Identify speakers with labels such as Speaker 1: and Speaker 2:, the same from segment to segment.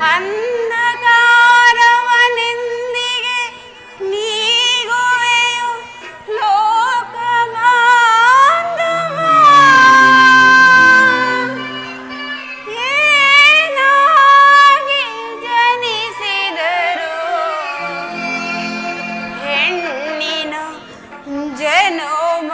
Speaker 1: ಅಂಧಕಾರವನೆಂದಿಗೆ ನೀಗುವೆಯು ಲೋಕ ಬಾಂಧವ. ಏನಾಗಿ ಜನಿಸಿದರು ಹೆಣ್ಣಿನ ಜನೋಮ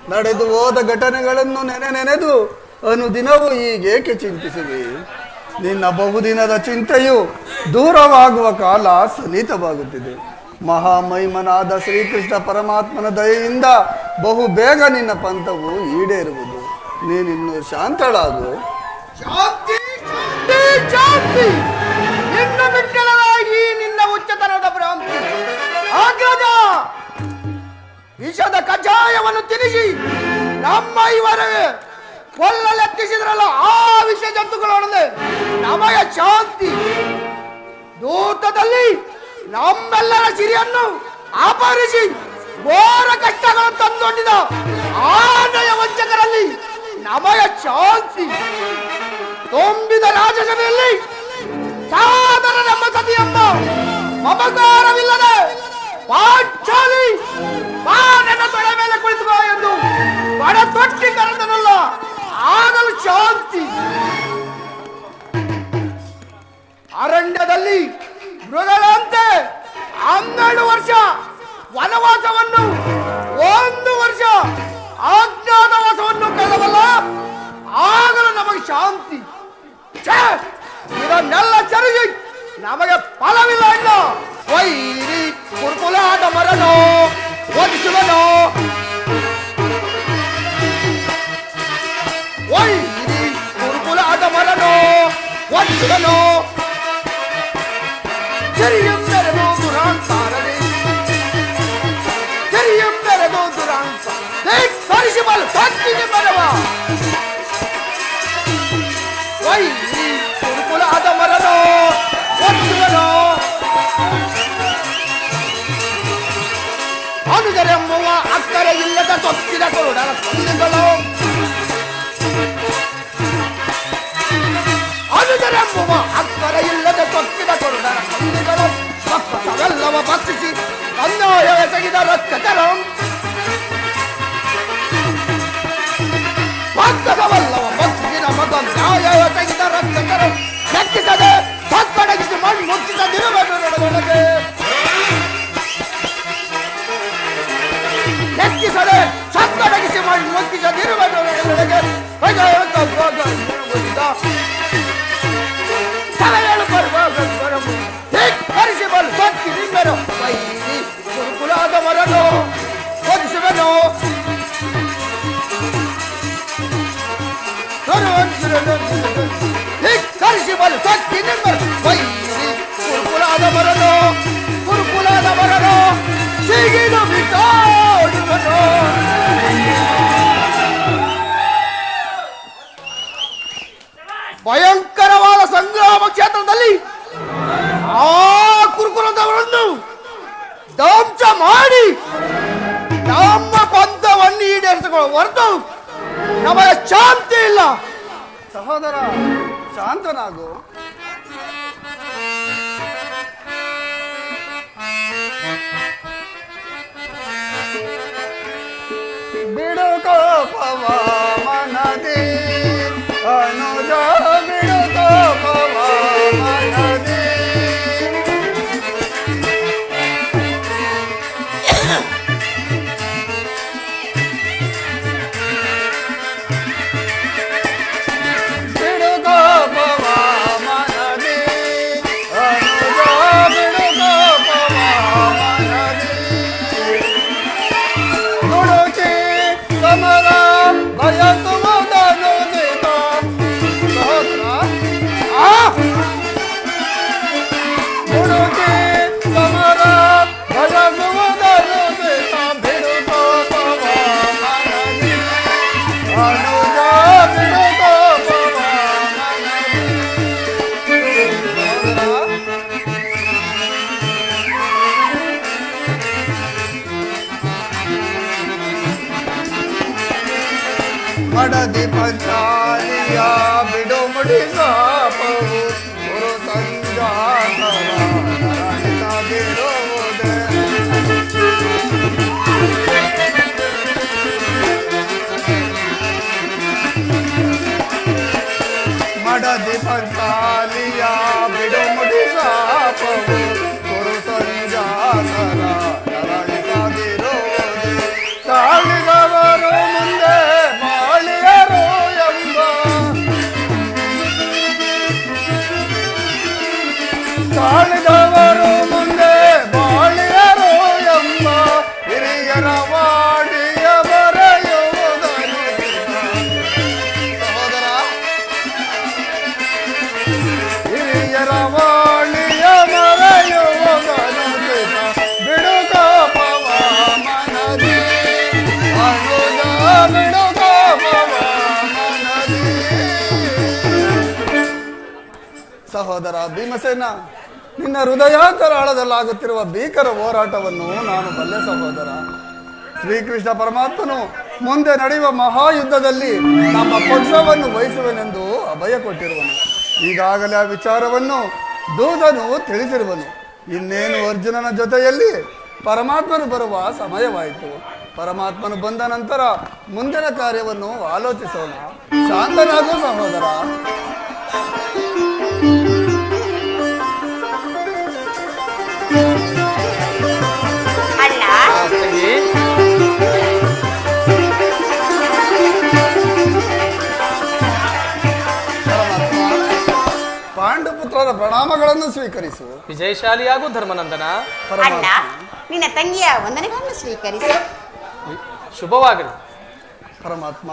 Speaker 2: ನಡೆದು ಹೋದ ಘಟನೆಗಳನ್ನು ನೆನೆದು ಅನುದಿನವೂ ಹೀಗೇಕೆ ಚಿಂತಿಸುವೆ? ನಿನ್ನ ಬಹುದಿನದ ಚಿಂತೆಯು ದೂರವಾಗುವ ಕಾಲ ಸನ್ನಿಹಿತವಾಗುತ್ತಿದೆ. ಮಹಾಮಹಿಮನಾದ ಶ್ರೀಕೃಷ್ಣ ಪರಮಾತ್ಮನ ದಯೆಯಿಂದ ಬಹು ಬೇಗ ನಿನ್ನ ಪಂಥವು ಈಡೇರುವುದು. ನೀನಿನ್ನು ಶಾಂತಳಾಗು.
Speaker 3: ಶಾಂತಿ ನಿನ್ನ ಬಿಟ್ಟಲಾಗಿ ನಿನ್ನ ಉಚ್ಚತನದ ಭ್ರಾಂತಿ ಆಗ್ರದ ವಿಷದ ಕಜ್ಜಾಯವನ್ನು ತಿನ್ನಿಸಿ ನಮ್ಮ ಇವರೇ ಕೊಲ್ಲಲೆತ್ತಿಸಿದ್ರಲ್ಲ ಆ ವಿಷ ಜಂತುಗಳೊಡನೆ ನಮಗೆ ಶಾಂತಿ ದೂತದಲ್ಲಿ ನಮ್ಮೆಲ್ಲರ ಸಿರಿಯನ್ನು ಅಪಹರಿಸಿ ಘೋರ ಕಷ್ಟಗಳನ್ನು ತಂದೊಡ್ಡಿದ ಆನೆಯ ವಂಚಕರಲ್ಲಿ ನಮಗೆ ಶಾಂತಿ ತುಂಬಿದ ರಾಜಸಭೆಯಲ್ಲಿ ಸಾದರ ನಮ್ಮ ಸತಿಯಮ್ಮ ಮಮಕಾರವಿಲ್ಲದೆ ಪಾಂಚಾಲಿ ನನ್ನ ತೊಡೆ ಮೇಲೆ ಕುಳಿತುಕೋ ಎಂದು ಬಡ ತೊಟ್ಟಿ ಕರೆದನಲ್ಲ ಆಗಲು ಶಾಂತಿ ಅರಣ್ಯದಲ್ಲಿ ಮೃಗಗಳಂತೆ 12 ವರ್ಷ ವನವಾಸವನ್ನು 1 ವರ್ಷ ಅಜ್ಞಾತವಾಸವನ್ನು ಕಳೆದವಲ್ಲ ಆಗಲು ನಮಗೆ ಶಾಂತಿ ಇದನ್ನೆಲ್ಲ ಚರಿಸಿ ನಮಗೆ ಫಲವಿಲ್ಲ ಇಲ್ಲ ವೈರಿ ಕುರುಕುಲಾಟ ಮರನೋ ಓದಿಸುವನೋ ವೈರಿ ಕುರುಕುಲಾಟ ಮರನೋ ಓದಿಸುವನೋ ചെറിയെമ്പരതോ ദുരാന്താരേ ചെറിയെമ്പരതോ ദുരാന്ത പരിശുമൽ ഭക്തിക്ക് പരവ വൈരി കുരുകുലാത മരനോ ഒത്തുവനോ അനുജരമ്പുವ ಅಕ್ಕರೆ ಇಲ್ಲದ ತೊತ್ತಿದ ಕೊರುಡರ ಕೊಂದಿಗಳು ಅನುಜರೆಂಬುವ ಅಕ್ಕರೆ ಇಲ್ಲದ ತೊತ್ತಿದ ಕೊರುಡರ ಕೊಂದಿಗಳು ಪಕ್ಕವೆಲ್ಲವ ಭಕ್ಷಿಸಿ ಅನ್ಯಾಯ ಎಸಗಿದ ರಕ್ಕಚರಂ ಪಕ್ಕದವಲ್ಲವ ಭಕ್ಷಿಸಿ ನಮಗ ನ್ಯಾಯ ಎಸಗಿದ ರಕ್ಕಚರಂ ಲೆಕ್ಕಿಸದೆ ಪಕ್ಕಡಗಿಸಿ ಮಣ್ಣು ಮುಚ್ಚಿದ ದಿನವನ್ನೊಳಗೆ ಲೆಕ್ಕಿಸದೆ ಸಕ್ಕಡಗಿಸಿ ಮಣ್ಣು ಮುಚ್ಚಿದ ದಿನವನ್ನೊಳಗೆ ಸಭೆಗಳು ಪರಿಸಿಬಲ್ ಸತ್ತಿ ನಿಮ್ಮರು ವೈರಿ ಕುರುಕುಲಾದವರನ್ನು ಓದಿಸುವನು ಕರಿಸಿಬಲ್ ಸತ್ತಿ ನಿಮ್ಮರು ವೈರಿ ಕುರುಕುಲಾದವರನ್ನು ಸಿಗಿದು ಬಿಟ್ಟೋಡುವನು ಭಯಂಕರವಾದ ಸಂಗ್ರಾಮ ಕ್ಷೇತ್ರದಲ್ಲಿ ಆ ಕುರುಕುಲದವರನ್ನು ಧ್ವಂಸ ಮಾಡಿ ನಮ್ಮ ಪಂಥವನ್ನು ಈಡೇರಿಸಿಕೊಳ್ಳುವ ಹೊರತು ನಮಗೆ ಶಾಂತಿ ಇಲ್ಲ.
Speaker 2: ಸಹೋದರ ಶಾಂತನಾಗು. ಬಿಡು ಕೋಪವ ಮನದಿ ಅನುಜ ಬಿಡು ಕೋಪವ ಮನದಿ ಬಿಡು ಕೋಪವ ಮನದಿ ಅನುಜ ಬಿಡು ಕೋಪವ ಮನದಿ ನುಡುಕಿ ಸಮರ ಬಯಸುವುದನ್ನು ಸೀತ ನುಡುಕಿ ಸಮರ ಬಯಸುವುದನ್ನು ಸೀತ ಬಿಡು ಕೋಪವ ಮನದಿ ಅನುಜ ಬಿಡು ಕೋಪವ ಮನದಿ. ಮಡದಿ ಪಂಚಾಲಿಯ ಬಿಡು ಮುಡಿ ಸಾಪವು ಗುರು ಸಂಜಾತವಿರುವುದೇ ಮಡದಿ ಪಂಚಾಲಿಯ ಬಿಡು ಮುಡಿ ಸಾಪವು ಗುರು ಸಂಜಾತರ ನರಳಿಸದಿರುವುದೇ ತಾಳಿದವರು ಮುಂದೆ ಮಾಳಿಯರು ಎಂಬ ತಾಳಿದವರು ಮುಂದೆ ಬಾಳಿಯರು ಎಂಬ ಹಿರಿಯರ ವಾಡಿಯ ಬರೆಯುವುದನ್ನು ಸಹೋದರ ಹಿರಿಯರವಾಣಿಯ ಮರೆಯುವುದನು ಬಿಡುಕೋಪವ ಮನದಿ ಅನುಜ ಬಿಡುಕೋಪವ ಮನದಿ. ಸಹೋದರ ಭೀಮಸೇನ, ನಿನ್ನ ಹೃದಯಾಂತರಾಳದಲ್ಲಾಗುತ್ತಿರುವ ಭೀಕರ ಹೋರಾಟವನ್ನು ನಾನು ಬಲ್ಲೆ ಸಹೋದರ. ಶ್ರೀಕೃಷ್ಣ ಪರಮಾತ್ಮನು ಮುಂದೆ ನಡೆಯುವ ಮಹಾಯುದ್ಧದಲ್ಲಿ ನಮ್ಮ ಪಕ್ಷವನ್ನು ವಹಿಸುವೆನೆಂದು ಅಭಯ ಕೊಟ್ಟಿರುವನು. ಈಗಾಗಲೇ ಆ ವಿಚಾರವನ್ನು ದೂತನು ತಿಳಿಸಿರುವನು. ಇನ್ನೇನು ಅರ್ಜುನನ ಜೊತೆಯಲ್ಲಿ ಪರಮಾತ್ಮನು ಬರುವ ಸಮಯವಾಯಿತು. ಪರಮಾತ್ಮನು ಬಂದ ನಂತರ ಮುಂದಿನ ಕಾರ್ಯವನ್ನು ಆಲೋಚಿಸೋಣ. ಶಾಂತನಾಗು ಸಹೋದರ.
Speaker 1: ಅಣ್ಣ,
Speaker 2: ಪಾಂಡುಪುತ್ರರ ಪ್ರಣಾಮಗಳನ್ನು ಸ್ವೀಕರಿಸು.
Speaker 4: ವಿಜಯಶಾಲಿಯಾಗು ಧರ್ಮನಂದನ.
Speaker 1: ಅಣ್ಣ, ನಿನ್ನ ತಂಗಿಯ ವಂದನೆಗಳನ್ನು ಸ್ವೀಕರಿಸಿ.
Speaker 4: ಶುಭವಾಗಲಿ.
Speaker 2: ಪರಮಾತ್ಮ,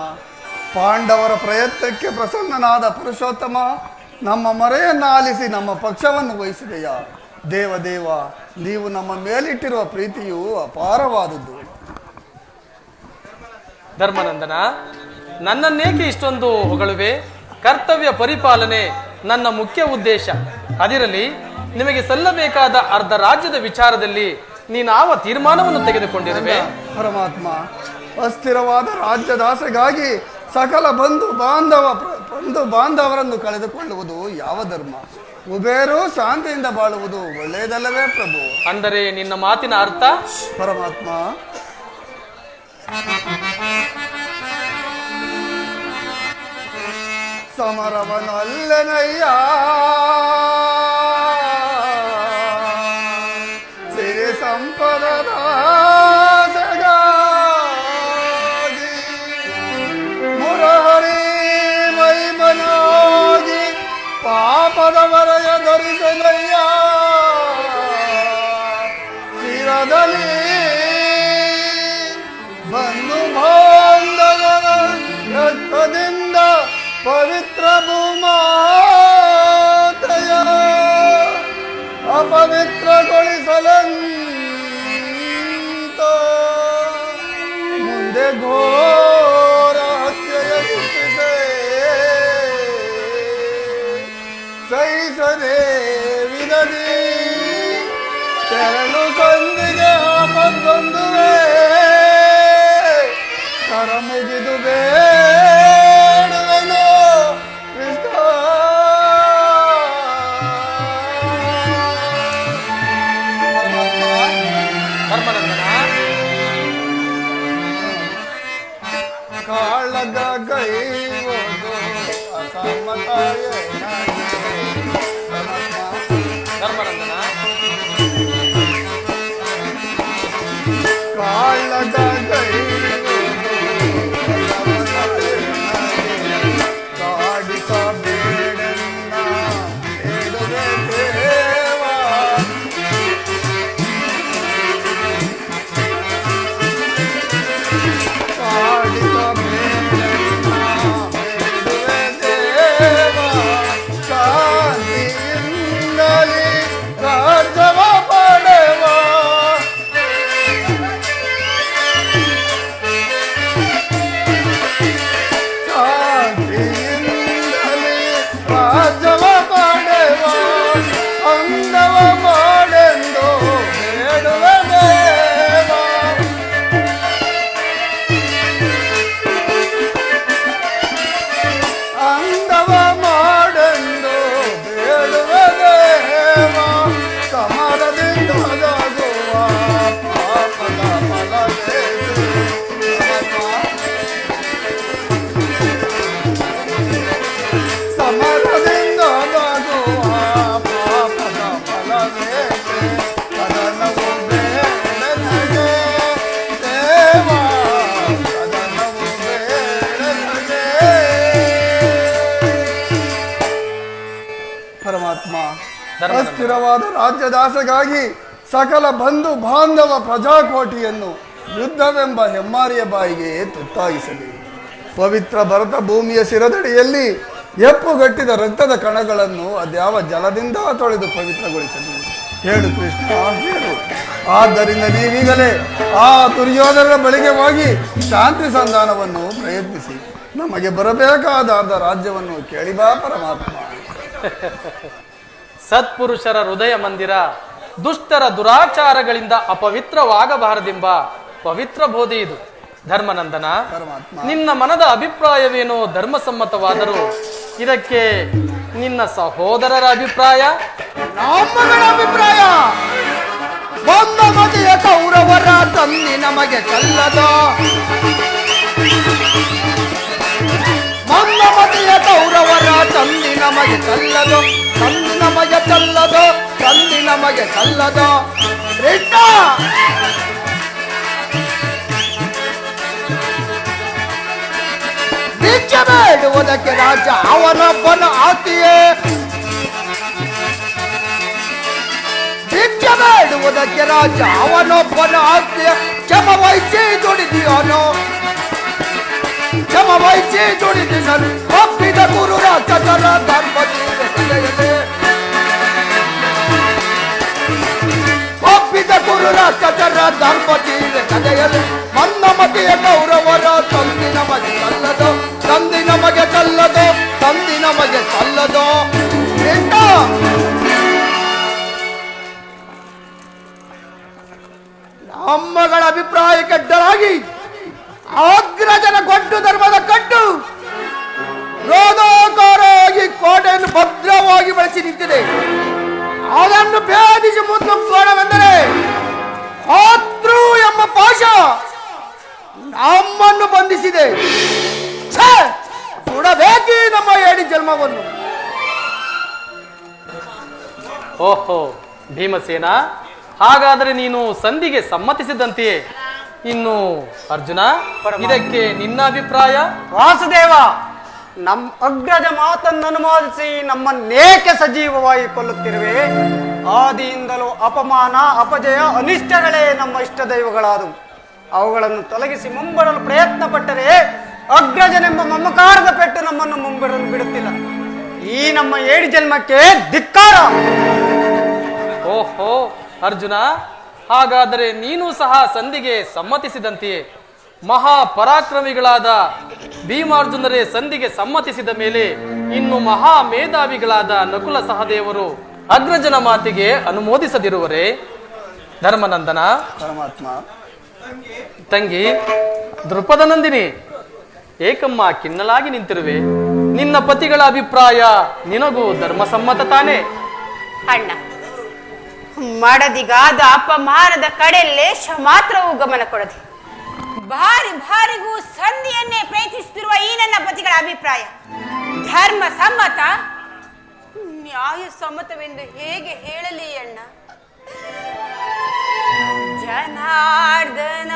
Speaker 2: ಪಾಂಡವರ ಪ್ರಯತ್ನಕ್ಕೆ ಪ್ರಸನ್ನನಾದ ಪುರುಷೋತ್ತಮ, ನಮ್ಮ ಮೊರೆಯನ್ನು ಆಲಿಸಿ ನಮ್ಮ ಪಕ್ಷವನ್ನು ವಹಿಸಿದೆಯ ದೇವದೇವ. ನೀವು ನಮ್ಮ ಮೇಲಿಟ್ಟಿರುವ ಪ್ರೀತಿಯು ಅಪಾರವಾದದ್ದು.
Speaker 4: ಧರ್ಮನಂದನ, ನನ್ನನ್ನೇಕೆ ಇಷ್ಟೊಂದು ಹೊಗಳುವೆ? ಕರ್ತವ್ಯ ಪರಿಪಾಲನೆ ನನ್ನ ಮುಖ್ಯ ಉದ್ದೇಶ. ಅದಿರಲಿ, ನಿಮಗೆ ಸಲ್ಲಬೇಕಾದ ಅರ್ಧ ರಾಜ್ಯದ ವಿಚಾರದಲ್ಲಿ ನೀನಾವ ತೀರ್ಮಾನವನ್ನು ತೆಗೆದುಕೊಂಡಿರುವೆ?
Speaker 2: ಪರಮಾತ್ಮ, ಅಸ್ಥಿರವಾದ ರಾಜ್ಯದಾಸೆಗಾಗಿ ಸಕಲ ಬಂಧು ಬಾಂಧವರನ್ನು ಕಳೆದುಕೊಳ್ಳುವುದು ಯಾವ ಧರ್ಮ? ಉಬೇರು ಶಾಂತಿಯಿಂದ ಬಾಳುವುದು ಒಳ್ಳೆಯದಲ್ಲವೇ ಪ್ರಭು?
Speaker 4: ಅಂದರೆ ನಿನ್ನ ಮಾತಿನ ಅರ್ಥ?
Speaker 2: ಪರಮಾತ್ಮ, ಸಮರವನಲ್ಲನಯ್ಯ ಸಿರಿ ಸಂಪದದ ಮುರಹರಿ ಮೈಮನಾಗಿ ಪಾಪದ ವರಯ ಧರಿಸನಯ್ಯ ಶಿರದಲ್ಲಿ ಬಂಧು ಬಾಂಧವರ ರಕ್ತದಿಂದ ಪವಿತ್ರ ಭೂಮಾತೆಯ ಅಪವಿತ್ರಗೊಳಿಸಲಂತ ಮುಂದೆ ಘೋರ ಹತ್ಯೆಯ ಗುರುತಿಸೆ ಸಹಿಸದೆ ವಿನದಿ ತೆರಳು ಸಂದಿಗೆ ಆಪತ್ತೊಂದುವೆ ಕರ ಮುಗಿದು ಬೇಡುವೆನು ಕೃಷ್ಣ.
Speaker 4: ಧರ್ಮನಂದನ,
Speaker 2: ಕಾಳಗ ಗೈವೋದು ಅಸಮ್ಮತಾಯ
Speaker 4: ಧರ್ಮನಂದನ,
Speaker 2: ಕಾಳಗ ಗೈವೋದು ಕಾಡಿಸಬೇಡನ್ನ ಹೇಳುವೆ ದೇವ. ಕಾಡಿಸಬೇಡನ್ನ ಹೇಳುವೆ ದೇವ. ಶಾಂತಿಯಿಂದಲೇ ರಾಜ್ಯವ ಪಡೆವ. ಶಾಂತಿಯಿಂದಲೇ ರಾಜ್ಯವ ಪಡೆವ. ಅಂದವ ಮಾಡೆಂದು ಬೇಡುವೆ ದೇವ. ಅಂದವ ಮಾಡೆಂದು ಬೇಡುವೆ ದೇವ. ಸಮರದಿಂದಾಗುವ ಪಾಪದ ಫಲವೇನು? ಸಮರದಿಂದಾಗುವ ಪಾಪದ ಫಲವೇನು? ಕದನವು ಬೇಡ ನನಗೆ ದೇವ, ಕದನವು ಬೇಡ ನನಗೆ. ಪರಮಾತ್ಮ, ಅಸ್ಥಿರವಾದ ರಾಜ್ಯದಾಸೆಗಾಗಿ ಸಕಲ ಬಂಧು ಬಾಂಧವ ಪ್ರಜಾಕೋಟಿಯನ್ನು ಯುದ್ಧವೆಂಬ ಹೆಮ್ಮಾರಿಯ ಬಾಯಿಗೆ ತುತ್ತಾಗಿಸಲಿ. ಪವಿತ್ರ ಭರತ ಭೂಮಿಯ ಶಿರದಡಿಯಲ್ಲಿ ಎಪ್ಪುಗಟ್ಟಿದ ರಕ್ತದ ಕಣಗಳನ್ನು ಅದ್ಯಾವ ಜಲದಿಂದ ತೊಳೆದು ಪವಿತ್ರಗೊಳಿಸಲಿ? ಹೇಳು ಕೃಷ್ಣ, ಹೇಳು. ಆದ್ದರಿಂದ ನೀವೀಗಲೇ ಆ ದುರ್ಯೋಧನರ ಬಳಿಗೆ ಹೋಗಿ ಶಾಂತಿ ಸಂಧಾನವನ್ನು ಪ್ರಯತ್ನಿಸಿ ನಮಗೆ ಬರಬೇಕಾದ ಅರ್ಧ ರಾಜ್ಯವನ್ನು ಕೇಳಿ ಬಾ ಪರಮಾತ್ಮ.
Speaker 4: ಸತ್ಪುರುಷರ ಹೃದಯ ಮಂದಿರ ದುಷ್ಟರ ದುರಾಚಾರಗಳಿಂದ ಅಪವಿತ್ರವಾಗಬಾರದೆಂಬ ಪವಿತ್ರ ಬೋಧೆ ಇದು. ಧರ್ಮನಂದನ, ನಿನ್ನ ಮನದ ಅಭಿಪ್ರಾಯವೇನೋ ಧರ್ಮಸಮ್ಮತವಾದರೂ ಇದಕ್ಕೆ ನಿನ್ನ ಸಹೋದರರ ಅಭಿಪ್ರಾಯ?
Speaker 3: ನಮ್ಮಗಳ ಅಭಿಪ್ರಾಯ ಬಂದ ಮತೆಯ ಕೌರವರ ತಂದಿ ನಮಗೆ ಕಲ್ಲದ ಮಂದ ಮತೆಯ ಕೌರವರ ತಂದಿ ನಮಗೆ ಕಲ್ಲದು, ತಂದಿ ನಮಗೆ ಕಲ್ಲದು, ತಂದಿ ನಮಗೆ ಕಲ್ಲದು. ಕೃಷ್ಣ ಭಿಕ್ಷೆ ಬೇಡುವುದಕ್ಕೆ ರಾಜ ಅವನೊಬ್ಬನ ಆತಿಯೇ, ಭಿಕ್ಷೆ ಬೇಡುವುದಕ್ಕೆ ರಾಜ ಅವನೊಬ್ಬನ ಆತಿಯ. ಕ್ಷಮ ವಹಿಸಿ ದುಡಿದಿಯೋನು, ಕ್ಷಮ ವಹಿಸಿ ದುಡಿದಿನನು. ಒಪ್ಪಿದ ಗುರು ರಾಕ್ಷಸರ ಧರ್ಮದಿಂದ ಸೆಳೆಯದೆ, ಒಪ್ಪಿದ ಗುರು ರಾಕ್ಷಸರ ಧರ್ಮದಿಂದ ಕಲೆಯಲು. ಮನ್ನ ಮತಿಯ ಕೌರವರ ತಂದಿ ನಮಗೆ ಕಲ್ಲದು, ತಂದಿ ನಮಗೆ ಕಲ್ಲದು, ತಂದಿ ನಮಗೆ ಕಲ್ಲದು. ನಮ್ಮಗಳ ಅಭಿಪ್ರಾಯಕ್ಕೆ ಅಡ್ಡಲಾಗಿ ಅಗ್ರಜನ ಗೊಡ್ಡು ಧರ್ಮದ ಕಟ್ಟು ರೋಧೋಕಾರವಾಗಿ ಕೋಟೆಯನ್ನು ಭದ್ರವಾಗಿ ಬಳಸಿ ನಿಂತಿದೆ. ಅದನ್ನು ಭೇದಿಸಿ ಮುನ್ನುಗ್ಗೋಣವೆಂದರೆ ಶತ್ರು ಎಂಬ ಪಾಶ ನಮ್ಮನ್ನು ಬಂಧಿಸಿದೆ. ಸುಡಬೇಕಿ ನಮ್ಮ ಏಡಿ ಜನ್ಮವನ್ನು.
Speaker 4: ಓಹೋ ಭೀಮಸೇನ, ಹಾಗಾದರೆ ನೀನು ಸಂಧಿಗೆ ಸಮ್ಮತಿಸಿದಂತೆಯೇ. ಇನ್ನು ಅರ್ಜುನ, ಇದಕ್ಕೆ ನಿನ್ನ ಅಭಿಪ್ರಾಯ?
Speaker 5: ವಾಸುದೇವ, ನಮ್ಮ ಅಗ್ರಜ ಮಾತನ್ನು ಅನುಮೋದಿಸಿ ನಮ್ಮನ್ನೇಕೆ ಸಜೀವವಾಗಿ ಕೊಲ್ಲುತ್ತಿರುವೆ? ಆದಿಯಿಂದಲೂ ಅಪಮಾನ, ಅಪಜಯ, ಅನಿಷ್ಟಗಳೇ ನಮ್ಮ ಇಷ್ಟ ದೈವಗಳಾದವು. ಅವುಗಳನ್ನು ತೊಲಗಿಸಿ ಮುಂಬರಲು ಪ್ರಯತ್ನ ಪಟ್ಟರೆ ಅಗ್ರಜನೆಂಬ ಮಮಕಾರದ ಪೆಟ್ಟು ನಮ್ಮನ್ನು ಮುಂಬರಲು ಬಿಡುತ್ತಿಲ್ಲ. ಈ ನಮ್ಮ ಏಡಿ ಜನ್ಮಕ್ಕೆ ಧಿಕ್ಕಾರ.
Speaker 4: ಓಹೋ ಅರ್ಜುನ, ಹಾಗಾದರೆ ನೀನು ಸಹ ಸಂಧಿಗೆ ಸಮ್ಮತಿಸಿದಂತೆಯೇ. ಮಹಾಪರಾಕ್ರಮಿಗಳಾದ ಭೀಮಾರ್ಜುನರೇ ಸಂಧಿಗೆ ಸಮ್ಮತಿಸಿದ ಮೇಲೆ ಇನ್ನು ಮಹಾ ಮೇಧಾವಿಗಳಾದ ನಕುಲ ಸಹದೇವರು ಅಗ್ರಜನ ಮಾತಿಗೆ ಅನುಮೋದಿಸದಿರುವರೇ? ಧರ್ಮನಂದನ,
Speaker 2: ಪರಮಾತ್ಮ.
Speaker 4: ತಂಗಿ ದೃಪದ ನಂದಿನಿ, ಏಕಮ್ಮ ಕಿನ್ನಲಾಗಿ ನಿಂತಿರುವೆ. ನಿನ್ನ ಪತಿಗಳ ಅಭಿಪ್ರಾಯ ನಿನಗೂ ಧರ್ಮಸಮ್ಮತ ತಾನೇ?
Speaker 1: ಅಣ್ಣ, ಮಾಡದಿಗಾದ ಅಪಮಾನದ ಕಡೆಯಲ್ಲೇ ಮಾತ್ರವೂ ಗಮನ ಕೊಡದೆ ಭಾರಿಗೂ ಸಂಧಿಯನ್ನೇ ಪ್ರಯತ್ನಿಸುತ್ತಿರುವ ಈ ನನ್ನ ಪತಿಗಳ ಅಭಿಪ್ರಾಯ ಧರ್ಮ ಸಮ್ಮತ, ನ್ಯಾಯ ಸಮ್ಮತವೆಂದು ಹೇಗೆ ಹೇಳಲಿ ಅಣ್ಣ? ಜನಾರ್ದನ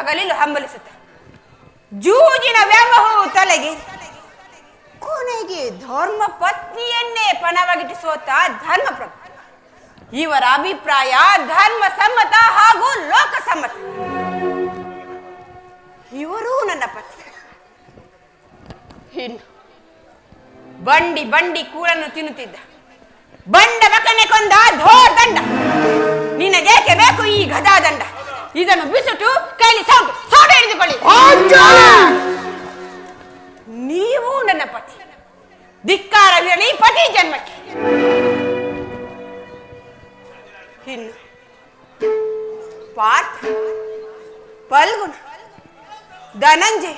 Speaker 1: ಹಗಲಿಲು ಹಂಬಲಿಸುತ್ತ ಜೂಜಿನ ವ್ಯಾಮೋಹವು ತಲೆಗೆ ಕೊನೆಗೆ ಧರ್ಮ ಪತ್ನಿಯನ್ನೇ ಪಣವಾಗಿಟ್ಟು ಸೋತ ಧರ್ಮಪ್ರಭು. ಇವರ ಅಭಿಪ್ರಾಯ ಧರ್ಮ ಸಮ್ಮತ ಹಾಗೂ ಲೋಕಸಮ್ಮತ. ಇವರೂ ನನ್ನ ಪತಿ. ಇನ್ನು ಬಂಡಿ ಬಂಡಿ ಕೂಳನ್ನು ತಿನ್ನುತ್ತಿದ್ದ ಬಂಡ ಮಕನೆ ಕೊಂದ ಧೋರ್ ದಂಡ. ನಿನಗೇಕೆ ಬೇಕು ಈ ಗದಾ ದಂಡ? ಇದನ್ನು ಬಿಸುಟು ಕೈಲಿ ಸೌಟು ಹಿಡಿದುಕೊಳ್ಳಿ. ನೀವು ನನ್ನ ಪತಿ. ಧಿಕ್ಕಾರವಿರಲಿ ಪತಿ ಜನ್ಮಕ್ಕೆ. ಇನ್ನು ಪಾರ್ಥ, ಫಲ್ಗುಣ, ಧನಂಜಯ,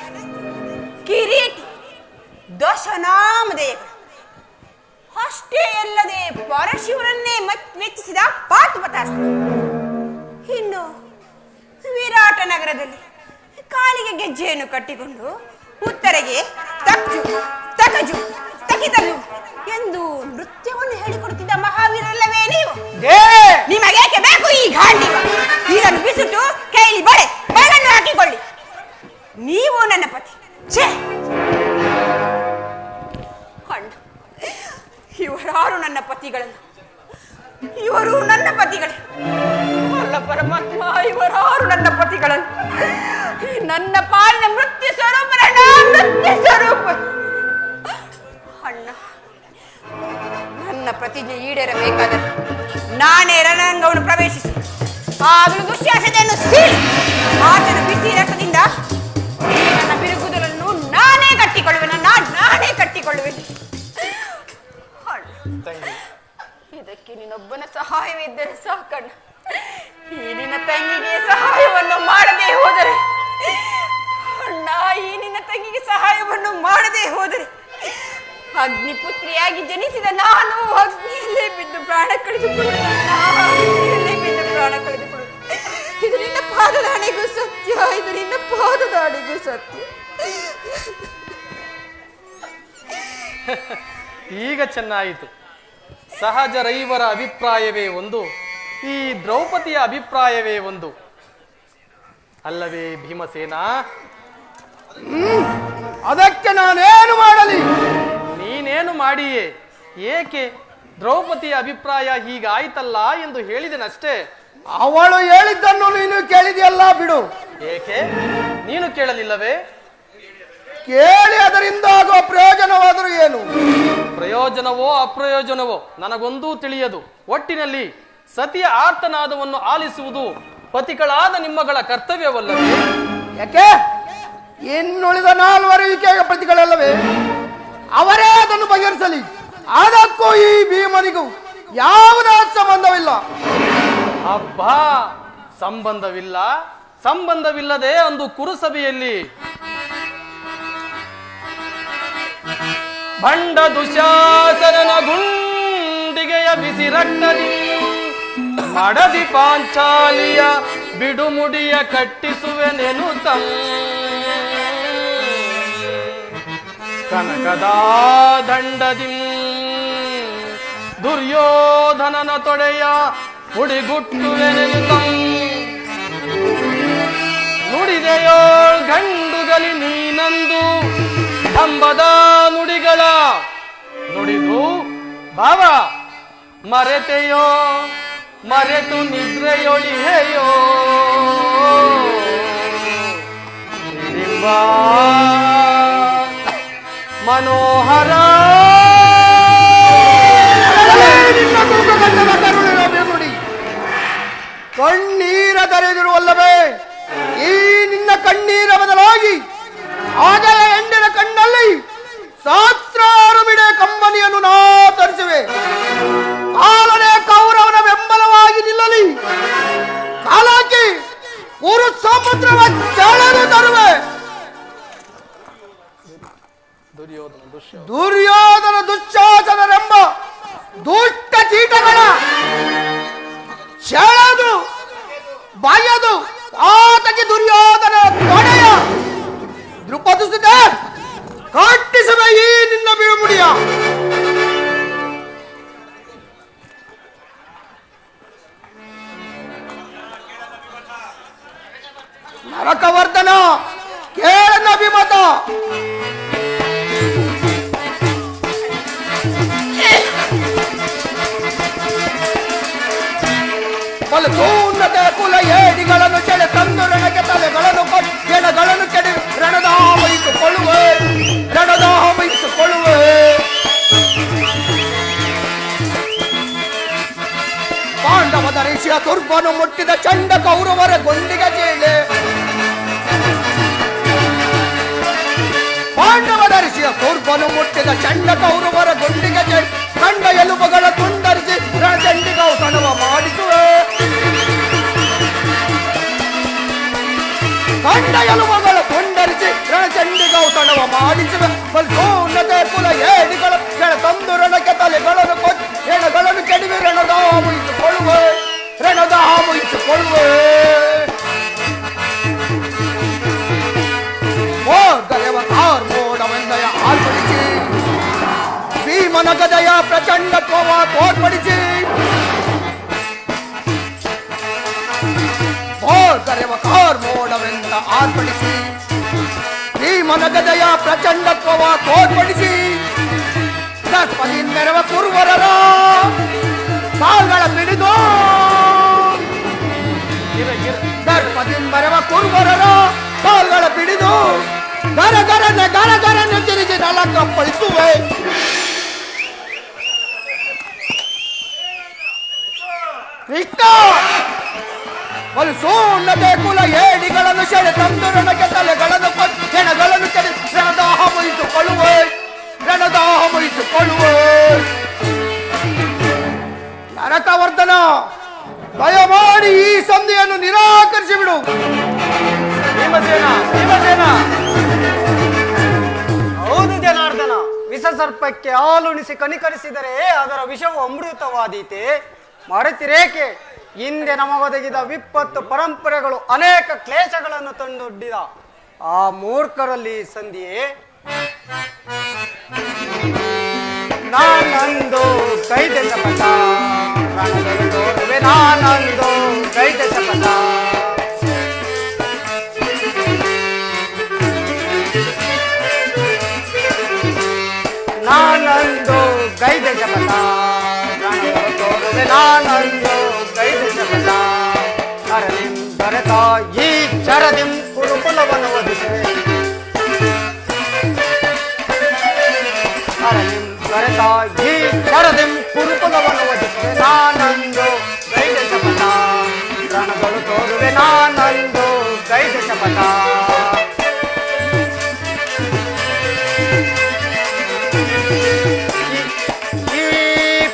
Speaker 1: ಕಿರೀಟಿ, ದಶನಾಮಧೇಯಗಳು ಅಷ್ಟೇ ಅಲ್ಲದೆ ಪರಶಿವನನ್ನೇ ಮೆಚ್ಚಿಸಿದ ಪಾರ್ಥುಪತಾಸ್ತ್ರ. ಇನ್ನು ವಿರಾಟ ನಗರದಲ್ಲಿ ಕಾಲಿಗೆ ಗೆಜ್ಜೆಯನ್ನು ಕಟ್ಟಿಕೊಂಡು ಉತ್ತರೆಗೆ ತಕ್ಜು ತಕಜು ತಕಿತಲು ಎಂದು ನೃತ್ಯವನ್ನು ಹೇಳಿಕೊಡುತ್ತಿದ್ದ ಮಹಾವೀರಲ್ಲವೇ ನೀವು? ನಿಮಗೇಕೆ ಬೇಕು ಈ ಗಾಂಡಿವ? ಇದನ್ನು ಬಿಸುಟು ಕೈಲಿ ಬೆಳಗನ್ನು ಹಾಕಿಕೊಳ್ಳಿ. ನೀವು ನನ್ನ ಪತಿ. ಛೇ, ಅಣ್ಣ, ಇವರಾರು ನನ್ನ ಪತಿಗಳಲ್ಲ. ಇವರು ನನ್ನ ಪತಿಗಳೇ ಅಲ್ಲ ಪರಮಾತ್ಮ. ಇವರಾರು ನನ್ನ ಪತಿಗಳಲ್ಲ. ನನ್ನ ಪಾಲಿನ ಮೃತ್ಯು ಸ್ವರೂಪ, ಮೃತ್ಯು ಸ್ವರೂಪ. ಅಣ್ಣ, ನನ್ನ ಪ್ರತಿಜ್ಞೆ ಈಡೇರಬೇಕಾದರೆ ನಾನೇ ರಣರಂಗವನ್ನು ಪ್ರವೇಶಿಸಿ ಆಗಲೂ ದುಶ್ಯಾಸನೆಯನ್ನು ಸೀಳಿ ಆತನ ಬಿಸಿ ರಕ್ತದಿಂದ ನನ್ನ ಬಿರುಗುದಲನ್ನು ನಾನೇ ಕಟ್ಟಿಕೊಳ್ಳುವೆನು. ನಾನೇ ಕಟ್ಟಿಕೊಳ್ಳುವೆನು. ಇದಕ್ಕೆ ನಿನ್ನೊಬ್ಬನ ಸಹಾಯವಿದ್ದರೆ ಸಾಕಣ್ಣ. ಈ ನಿನ್ನ ತಂಗಿಗೆ ಸಹಾಯವನ್ನು ಮಾಡದೆ ಹೋದರೆ ಅಣ್ಣ, ಈ ನಿನ್ನ ತಂಗಿಗೆ ಸಹಾಯವನ್ನು ಮಾಡದೆ ಹೋದರೆ ಅಗ್ನಿಪುತ್ರಿಯಾಗಿ ಜನಿಸಿದ ನಾನು ಅಗ್ನಿಯಲ್ಲೇ ಬಿದ್ದು ಪ್ರಾಣ ಕಳೆದುಕೊಳ್ಳುವೆ. ಇದು ನಿನ್ನ ಪಾದದಾಣೆಗೂ ಸತ್ಯ. ಇದು ನಿನ್ನ ಪಾದದಾಣೆಗೂ ಸತ್ಯ.
Speaker 4: ಈಗ ಚೆನ್ನಾಯಿತು. ಸಹಜ ರೈವರ ಅಭಿಪ್ರಾಯವೇ ಒಂದು, ಈ ದ್ರೌಪದಿಯ ಅಭಿಪ್ರಾಯವೇ ಒಂದು ಅಲ್ಲವೇ ಭೀಮಸೇನ?
Speaker 3: ಅದಕ್ಕೆ ನಾನೇನು ಮಾಡಲಿ?
Speaker 4: ನೀನೇನು ಮಾಡಿಯೇ? ಏಕೆ? ದ್ರೌಪದಿಯ ಅಭಿಪ್ರಾಯ ಹೀಗಾಯ್ತಲ್ಲ ಎಂದು ಹೇಳಿದನಷ್ಟೇ.
Speaker 3: ಅವಳು ಹೇಳಿದ್ದನ್ನು ನೀನು ಕೇಳಿದೆಯಲ್ಲ, ಬಿಡು.
Speaker 4: ಏಕೆ ನೀನು ಕೇಳಲಿಲ್ಲವೇ?
Speaker 3: ಕೇಳಿ ಅದರಿಂದ ಆಗುವ ಪ್ರಯೋಜನವಾದರೂ ಏನು?
Speaker 4: ಪ್ರಯೋಜನವೋ ಅಪ್ರಯೋಜನವೋ ನನಗೊಂದೂ ತಿಳಿಯದು. ಒಟ್ಟಿನಲ್ಲಿ ಸತಿಯ ಆರ್ತನಾದವನ್ನು ಆಲಿಸುವುದು ಪತಿಗಳಾದ ನಿಮ್ಮಗಳ ಕರ್ತವ್ಯವಲ್ಲವೇ?
Speaker 3: ಯಾಕೆ? ಇನ್ನುಳಿದ 4 ವಿಕೆಯ ಪ್ರತಿಗಳಲ್ಲವೇ? ಅವರೇ ಅದನ್ನು ಬಗೆಹರಿಸಲಿ. ಅದಕ್ಕೂ ಈ ಭೀಮನಿಗೂ ಯಾವುದೇ ಸಂಬಂಧವಿಲ್ಲ.
Speaker 4: ಅಬ್ಬಾ, ಸಂಬಂಧವಿಲ್ಲ? ಸಂಬಂಧವಿಲ್ಲದೆ ಅಂದು ಕುರುಸಭೆಯಲ್ಲಿ ಬಂಡ ದುಶಾಸನನ ಗುಂಡಿಗೆಯ ಬಿಸಿ ರಕ್ತದಿ ಮಡದಿ ಪಾಂಚಾಲಿಯ ಬಿಡುಮುಡಿಯ ಕಟ್ಟಿಸುವೆನೆನು ಕನಕದ ದಂಡದಿ ದುರ್ಯೋಧನನ ತೊಡೆಯ ಮುಡಿಗುಟ್ಟುವೆನೆನು ನುಡಿದೆಯೋ ಗಂಡುಗಲಿ ನೀನಂದು ಅಂಬದ ನುಡಿಗಳ ನುಡಿದು ಭಾವ ಮರೆತೆಯೋ ಮರೆತು ನಿದ್ರೆಯೊಳಿಹೆಯೋ ಮನೋಹರ
Speaker 3: ಕಣ್ಣೀರ ತರೆದಿರುವಲ್ಲವೇ? ಈ ನಿನ್ನ ಕಣ್ಣೀರ ಬದಲಾಗಿ ಆಗಲೇ ಹೆಂಡಿನ ಕಣ್ಣಲ್ಲಿ ಸಹಸ್ರಾರು ಬಿಡೆ ಕಂಬನಿಯನ್ನು ನಾ ತರಿಸುವೆ. ಕಾಲನೇ ಕೌರವನ ಬೆಂಬಲವಾಗಿ ನಿಲ್ಲಲಿ. ಕಾಲಕ್ಕೆ ಕುರು ಸಮುದ್ರವ ಚಳಲು ತರುವೆ. ದುರ್ಯೋಧನ ದುಶ್ಯಾಸನರೆಂಬ ದುಷ್ಟ ಕೀಟಗಳ ಸೆಳೆದು ಬಾಯದು ಆತಗೆ ದುರ್ಯೋಧನ ತೊಡೆಯ ದೃಪದಿಸಿದೆ ಕಟ್ಟಿಸುವೆ ಈ ನಿನ್ನ ಬಿಳುಮುಡಿಯ. ನರಕವರ ಬಲಸೂನ್ನತೆ ಕುಲ ಏಡಿಗಳನ್ನು ಸೆಳೆ ತಂದು ರಣಕ್ಕೆ ತಲೆಗಳನ್ನು ಕೊಟ್ಟು ಎಣಗಳನ್ನು ಕೆಡಿ ರಣದಾಹ ವಹಿಸಿಕೊಳ್ಳುವೆ ರಣದಾಹ ವಹಿಸಿಕೊಳ್ಳುವೆ. ಪಾಂಡವದ ಋಷಿಯ ತುರ್ಬನು ಮುಟ್ಟಿದ ಚಂಡ ಕೌರವರ ಗೊಂದಿಗೆ ಚೇಳೆ ಪಾಂಡವದ ಋಷಿಯ ತುರ್ಬನು ಮುಟ್ಟಿದ ಚಂಡ ಕೌರವರ ಗೊಂದಿಗೆ ಚೇಳೆ ಕಂಡ ಎಲುಬುಗಳ ತುಂಡರಿಸಿ ರಣಚಂಡಿಗೌತಣವ ಮಾಡಿಸುವೆ ಕಂಡ ಎಲುಬುಗಳ ತುಂಡರಿಸಿ ರಣಚಂಡಿಗೌತಣವ ಮಾಡಿಸುವೆ. ಬಲಸೋನ್ನತೆ ಕುಲ ಏಡಿಗಳ ಕೆಳ ತಂದು ರಣಕ್ಕೆ ತಲೆಗಳನ್ನು ಕೊಟ್ಟು ಹೆಣಗಳನ್ನು ಕೆಡವಿ ರಣದಾಹ ಮುಗಿಸಿಕೊಳ್ಳುವೆ ರಣದಾಹ ಮುಗಿಸಿಕೊಳ್ಳುವೆ. ಮೋಡವೆಂದಯ ಆರ್ಪಡಿಸಿ ಭೀಮನ ಗದೆಯ ಪ್ರಚಂಡತ್ವವ ತೋರ್ಪಡಿಸಿ ಮೋಡವೆಂದ ಆರ್ಪಡಿಸಿ ಭೀಮನ ಗದೆಯ ಪ್ರಚಂಡತ್ವವ ತೋರ್ಪಡಿಸಿ ದರ್ಪದಿ ನೆರವ ಕುರುವರರ ಕಾಲ್ಗಳ ಪಿಡಿದು ದರ್ಪದಿ ನೆರವ ಕುರುವರರ ಕಾಲ್ಗಳ ಪಿಡಿದು ಗರಗರನೆ ತಿರುಗಿ ನಲಕಪ್ಪಳಿಸುವೆ. ಕೃಷ್ಣ ಬಲಸೂನ್ನತೆ ಕುಲ ಏಡಿಗಳನ್ನು ಸೆಳೆ ತಂದು ರಣಕ್ಕೆ ತಲೆಗಳನ್ನು ಕೊಟ್ಟು ಹೆಣಗಳನ್ನು ಕೆಡಿ ರಣದಾಹ ವಹಿಸಿಕೊಳ್ಳುವೆ ರಣದಾಹ ವಹಿಸಿಕೊಳ್ಳುವೆ. ನರಕವರ್ಧನ ದಯಮಾಡಿ ಈ ಸಂಧಿಯನ್ನು ನಿರಾಕರಿಸಿ ಬಿಡು.
Speaker 5: ಹೌದು ಜನಾರ್ದನ, ವಿಷಸರ್ಪಕ್ಕೆ ಹಾಲುಣಿಸಿ ಕನಿಕರಿಸಿದರೆ ಅದರ ವಿಷವು ಅಮೃತವಾದೀತೆ. ಮರೆತಿರೇಕೆ? ಹಿಂದೆ ನಮಗೊದಗಿದ ವಿಪತ್ತು ಪರಂಪರೆಗಳು ಅನೇಕ ಕ್ಲೇಶಗಳನ್ನು ತಂದೊಡ್ಡಿದ ಆ ಮೂರ್ಖರಲ್ಲಿ ಸಂಧಿಯೇ. ನಾನಂದು ಕೈದೆ ಶಪಥ ರಣದಲ್ಲಿ ತೋರುವೆ ನಾನಂದು ಕೈದೆ ಶಪಥ ನಾನಂದು ಗೈದೆ ಶಪಥ ರಣದಲ್ಲಿ ತೋರುವೆ ನಾನಂದು ಗೈದೆ ಶಪಥ ಹರನಿಂ ದೊರೆತ ಈ ಚರದಿಂ ಕುರುಕುಲವನ್ನು ಒದಿಸುವೆ ಹರನಿಂ ದೊರೆತ ಈ ಚರದಿಂ ಕುರುಕುಲವನ್ನು ಒದಿಸುವೆ ನಾನಂದು ಗೈದೆ ಶಪಥ ರಣಗಳು ತೋರುವೆ ನಾನಂದು ಗೈದೆ ಶಪಥ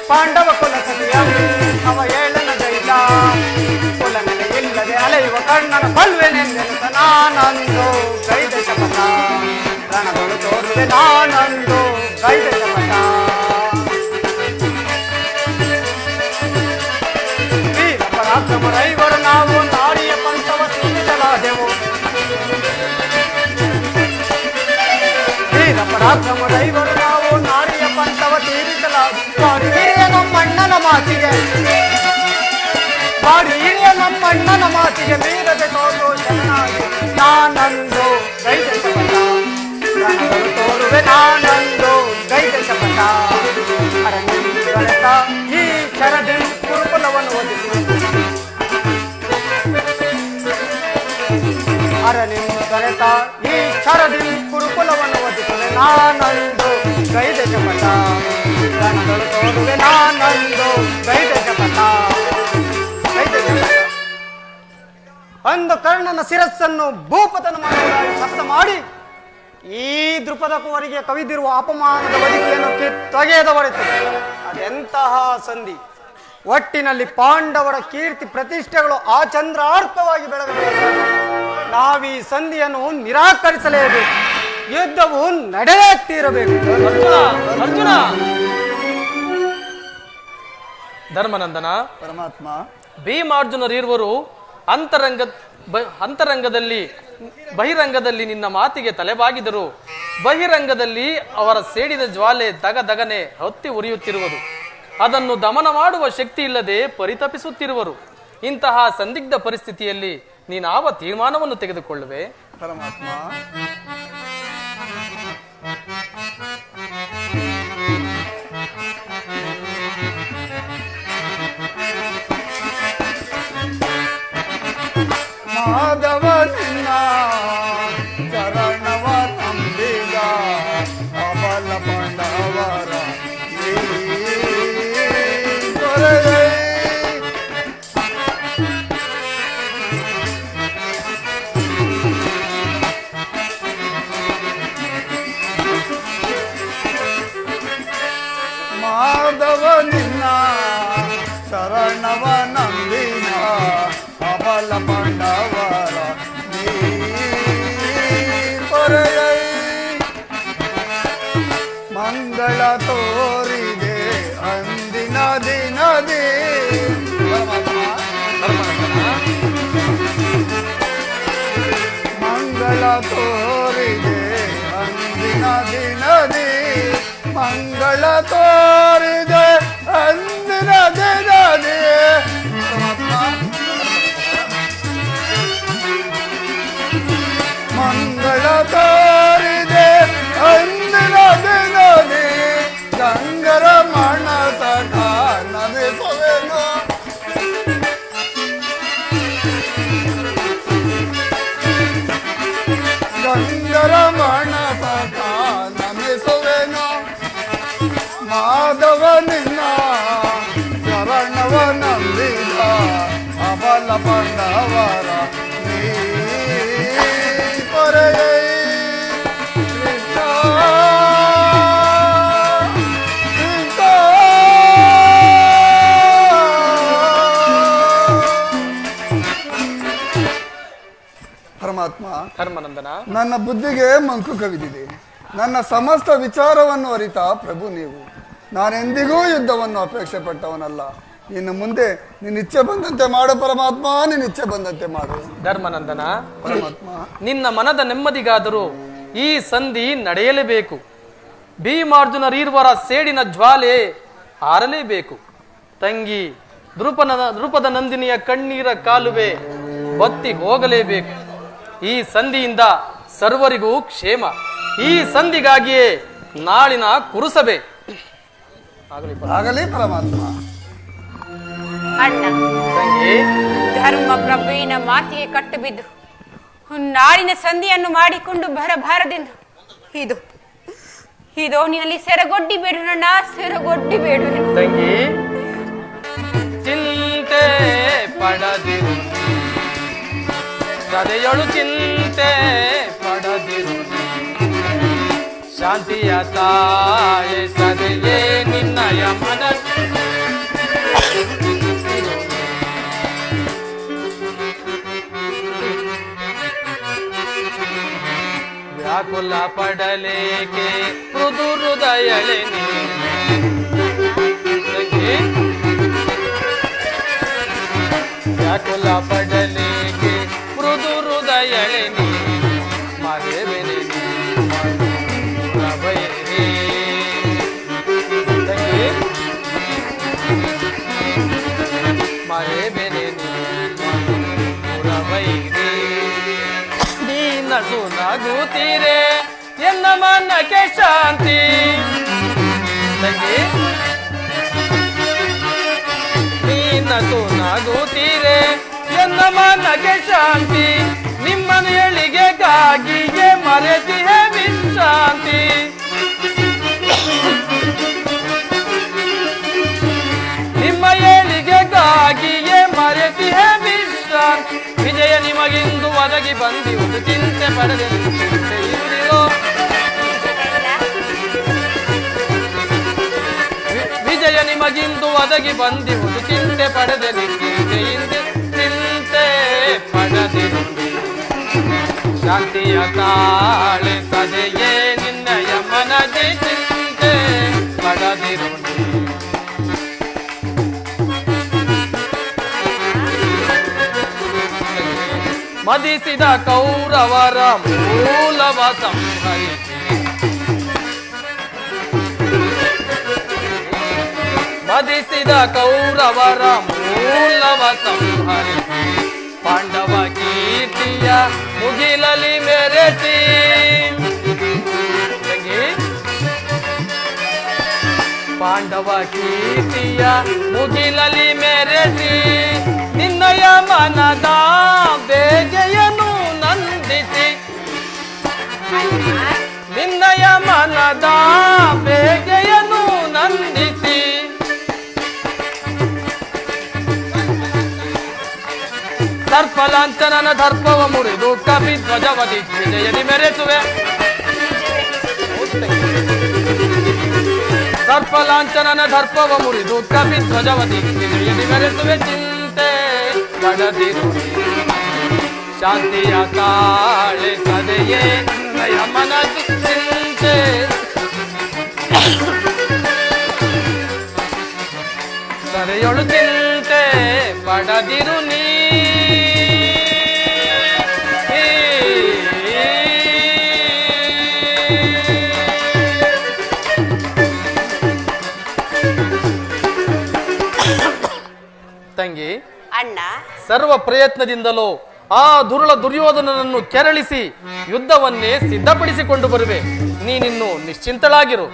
Speaker 5: ಪಾಂಡವ ಕುಲ ಸತಿಯ ಅವ ಏಳನ ಗೈದ ಕುಲನೆಲೆ ಇಲ್ಲದೆ ಅಲೆಯುವ ಕಣ್ಣನ ಬಲ್ವೆನೆಂದೆನುತ ನಾನಂದು ಗೈದ ಶಪಥ ರಣಗಳು ತೋರುವೆ ನಾನಂದು ಗೈದ ಶಪಥ ವೀರ ಪರಾಕ್ರಮರೈವರು ನಾವು ನಾರಿಯ ಪಂಥವ ತೀರಿಸಲಾದೆವು ವೀರ ಪರಾಕ್ರಮರೈವರು ನಾವು ನಾರಿಯ ಪಂಥವ ತೀರಿಸಲಾದೆವು ನಮ್ಮಣ್ಣನ ಮಾತಿಗೆ ಬಾಡಿ ಹಿರಿಯ ನಮ್ಮಣ್ಣನ ಮಾತಿಗೆ ಮೀರದೆ ತೋರು ಶರಣಾಗಿ ನಾನಂದು ಗೈದ ಶಪಥ ರಣಗಳು ತೋರುವೆ ನಾನಂದು ಗೈದ ಶಪಥ ಹರನಿಂ ದೊರೆತ ಈ ಶರದಿ ಕುರುಕುಲವನ್ನು ಒದಿಸುವೆ ಹರನಿಂ ದೊರೆತ ಈ ಶರದಿ ಕುರುಕುಲವನ್ನು ಒದಿಸುವೆ ನಾನಂದು ಗೈದ ಶಪಥ ರಣಗಳು ತೋರುವೆ ನಾನಂದು ಗೈದ ಶಪಥ ಗೈದ ಶಪಥ. ಅಂದು ಕರ್ಣನ ಶಿರಸ್ಸನ್ನು ಭೂಪತನ ಮಾಡುವುದಾಗಿ ಶಬ್ದ ಮಾಡಿ ಈ ದೃಪದ ಕುವರಿಗೆ ಕವಿದಿರುವ ಅಪಮಾನದ ಬದುಕಿಯನ್ನು ಕಿತ್ತೊಗೆಯದವರೆತು ಅದೆಂತಹ ಸಂಧಿ. ಒಟ್ಟಿನಲ್ಲಿ ಪಾಂಡವರ ಕೀರ್ತಿ ಪ್ರತಿಷ್ಠೆಗಳು ಆ ಚಂದ್ರಾರ್ಕವಾಗಿ ಬೆಳಗಬೇಕು. ನಾವೀ ಸಂಧಿಯನ್ನು ನಿರಾಕರಿಸಲೇಬೇಕು. ಯುದ್ಧವು ನಡೆಯೇ ತೀರಬೇಕು.
Speaker 4: ಅರ್ಜುನ ಧರ್ಮನಂದನ
Speaker 2: ಪರಮಾತ್ಮ
Speaker 4: ಭೀಮಾರ್ಜುನರಿರುವರು ಅಂತರಂಗದಲ್ಲಿ ಬಹಿರಂಗದಲ್ಲಿ ನಿನ್ನ ಮಾತಿಗೆ ತಲೆಬಾಗಿದರು. ಬಹಿರಂಗದಲ್ಲಿ ಅವರ ಸೇಡಿದ ಜ್ವಾಲೆ ದಗದಗನೆ ಹೊತ್ತಿ ಉರಿಯುತ್ತಿರುವುದು. ಅದನ್ನು ದಮನ ಮಾಡುವ ಶಕ್ತಿ ಇಲ್ಲದೆ ಪರಿತಪಿಸುತ್ತಿರುವರು. ಇಂತಹ ಸಂದಿಗ್ಧ ಪರಿಸ್ಥಿತಿಯಲ್ಲಿ ನೀನಾವ ತೀರ್ಮಾನವನ್ನು ತೆಗೆದುಕೊಳ್ಳುವೆ?
Speaker 2: ಪರಮಾತ್ಮ ಪೊರೆಯೈ ಮಾಧವ ನಿನ್ನ ಶರಣವ ನಂದಿನ ಅವಲ ಪಾಂಡವರ ನೀ ಪೊರೆಯೈ ಮಂಗಳ ತೋರಿದೆ ಅಂದಿನ ದಿನದಿ ಮಂಗಳ ತೋರಿದೆ ಅಂದಿನ ದಿನದಿ ಮಂಗಳ ತೋರಿದೆ ಅಂದಿನ ದಿನದಿ ಮಂಗಳ ತೋರಿದೆ ಅಂದಿನ ದಿನದಿ ಗಂಗರ ಮಣತಕ ನಮಿಸುವೆನು ಗಂಗರ ಮಣತಕ ನಮಿಸುವೆನು ಮಾಧವ ನಿನ್ನ ಶರಣವ ನಂಬಿದ ಅವಲ ಪಾಂಡವರ ನೀ ಪೊರೆಯೈ ಕೃಷ್ಣ ಕೃಷ್ಣ ಪರಮಾತ್ಮ
Speaker 4: ಧರ್ಮನಂದನ,
Speaker 2: ನನ್ನ ಬುದ್ಧಿಗೆ ಮಂಕು ಕವಿದಿದೆ. ನನ್ನ ಸಮಸ್ತ ವಿಚಾರವನ್ನು ಅರಿತ ಪ್ರಭು ನೀವು. ನಾನೆಂದಿಗೂ ಯುದ್ಧವನ್ನು ಅಪೇಕ್ಷೆ ಪಟ್ಟವನಲ್ಲ. ಇನ್ನು ಮುಂದೆ ನಿನ್ನ ಇಚ್ಛೆ ಬಂದಂತೆ ಮಾಡು ಪರಮಾತ್ಮ, ನಿನ್ನ ಇಚ್ಛೆ ಬಂದಂತೆ ಮಾಡು
Speaker 4: ಧರ್ಮನಂದನ.
Speaker 2: ಪರಮಾತ್ಮ.
Speaker 4: ನಿನ್ನ ಮನದ ನೆಮ್ಮದಿಗಾದರೂ ಈ ಸಂಧಿ ನಡೆಯಲೇಬೇಕು. ಭೀಮಾರ್ಜುನರೀರ್ವರ ಸೇಡಿನ ಜ್ವಾಲೆ ಆರಲೇಬೇಕು. ತಂಗಿ ದೃಪದ ನಂದಿನಿಯ ಕಣ್ಣೀರ ಕಾಲುವೆ ಬತ್ತಿ ಹೋಗಲೇಬೇಕು. ಈ ಸಂಧಿಯಿಂದ ಸರ್ವರಿಗೂ ಕ್ಷೇಮ. ಈ ಸಂಧಿಗಾಗಿಯೇ ನಾಳಿನ ಕುರುಸಭೆ
Speaker 2: ಆಗಲಿ ಪರಮಾತ್ಮ.
Speaker 1: ಅಣ್ಣ,
Speaker 4: ತಂಗಿ,
Speaker 1: ಧರ್ಮ ಪ್ರಭುವಿನ ಮಾತಿಗೆ ಕಟ್ಟು ಬಿದ್ದು ನಾಳಿನ ಸಂಧಿಯನ್ನು ಮಾಡಿಕೊಂಡು ಬರಬಾರದೆಂದು ಇದು ಇದೋ ನಿನ್ನಲ್ಲಿ ಸೆರಗೊಡ್ಡಿ ಬೇಡಣ್ಣ, ಸೆರಗೊಡ್ಡಿ ಬೇಡ
Speaker 4: ತಂಗಿ. ಚಿಂತೆ ಪಡದಿರು, ಸದೆಯೊಳು ಚಿಂತೆ ಪಡದಿರು. ಶಾಂತಿಯ ತಾಳೆ ಸದೆಯೇ ನಿನ್ನಯ ಮನ. ವ್ಯಾಕುಲ ಪಡಲೇಕೆ ಮೃದು ಹೃದಯಳೆ ವ್ಯಾಕುಲ ಪಡಲೇಕೆ ಮೃದು ಹೃದಯಳೆ ಮರೆವೆನೆ ಮರೆವೆನೆ ನೀನಸು ನಗುತ್ತೀರೆ ಎನ್ನ ಮನಕ್ಕೆ ಶಾಂತಿ. ನೀನಸು ನಗುತ್ತೀರೆ ಎನ್ನ ಮನಕ್ಕೆ ಶಾಂತಿ. ನಿಮ್ಮನ ಏಳಿಗೆಗಾಗಿಯೇ ಮರೆತಿಹೆ ವಿಶ್ರಾಂತಿ. ನಿಮ್ಮ ಏಳಿಗೆಗಾಗಿಯೇ ಮರೆತಿಹೆ ವಿಶ್ರಾಂತಿ. ವಿಜಯ ನಿಮಗಿಂದು ಒದಗಿ ಬಂದಿರುವುದು ಚಿಂತೆ ಪಡೆದೆ ಚಿಂತೆ ಇರುವುದಿರೋ. ವಿಜಯ ನಿಮಗಿಂದು ಒದಗಿ ಬಂದಿರುವುದು ಚಿಂತೆ ಪಡೆದೆ ಚಿಂತೆಯಿಂದ ಚಿಂತೆ ಪಡೆದಿರುವುದು. ಶಾಂತಿಯ ತಾಳೆ ಸದೆಯೇ ನಿನ್ನಯ ಮನದಿ ಚಿಂತೆ ಪಡೆದಿರುವುದು. ಮದಿಸಿದ ಕೌರವರ ಮೂಲವ ಸಂಹರಿಸಿ, ಮದಿಸಿದ ಕೌರವರ ಮೂಲವ ಸಂಹರಿಸಿ. ಪಾಂಡವ ಕೀರ್ತಿಯ ಮುಗಿಲಲಿ ಮೆರೆಸಿ. ಪಾಂಡವ ಕೀರ್ತಿಯ ಮುಗಿಲಲಿ ಮೆರೆಸಿ. ನಿನ್ನಯ ಮನದ ಬೇಗೆಯನ್ನು ನಂದಿಸಿ. ನಿನ್ನಯ ಮನದ ಬೇಗೆಯನ್ನು ನಂದಿಸಿ. ಸರ್ಪಲಾಂಛನನ ದರ್ಪವ ಮುರಿದು ಕಪಿ ಧ್ವಜವ ದಿಗ್ವಿಜಯದಿ ಮೆರೆಸುವೆ. ಸರ್ಪಲಾಂಛನನ ದರ್ಪವ ಮುರಿದು ಕಪಿ ಧ್ವಜವ ದಿಗ್ವಿಜಯದಿ ಮೆರೆಸುವೆ. ಚಿಂತೆ ಪಡದಿರು ಶಾಂತಿಯ ಕಾಳೆ ಕದೆಯೇ ನಯಮನ ಚಿಂತೆ. ಸರೆಯೊಳು ಚಿಂತೆ ಪಡದಿರು ನೀ. ತಂಗಿ,
Speaker 1: ಅಣ್ಣ,
Speaker 4: ಸರ್ವ ಪ್ರಯತ್ನದಿಂದಲೂ ಆ ದುರುಳ ದುರ್ಯೋಧನನನ್ನು ಕೆರಳಿಸಿ ಯುದ್ಧವನ್ನೇ ಸಿದ್ಧಪಡಿಸಿಕೊಂಡು ಬರುವೆ. ನೀನಿನ್ನು ನಿಶ್ಚಿಂತಳಾಗಿರು.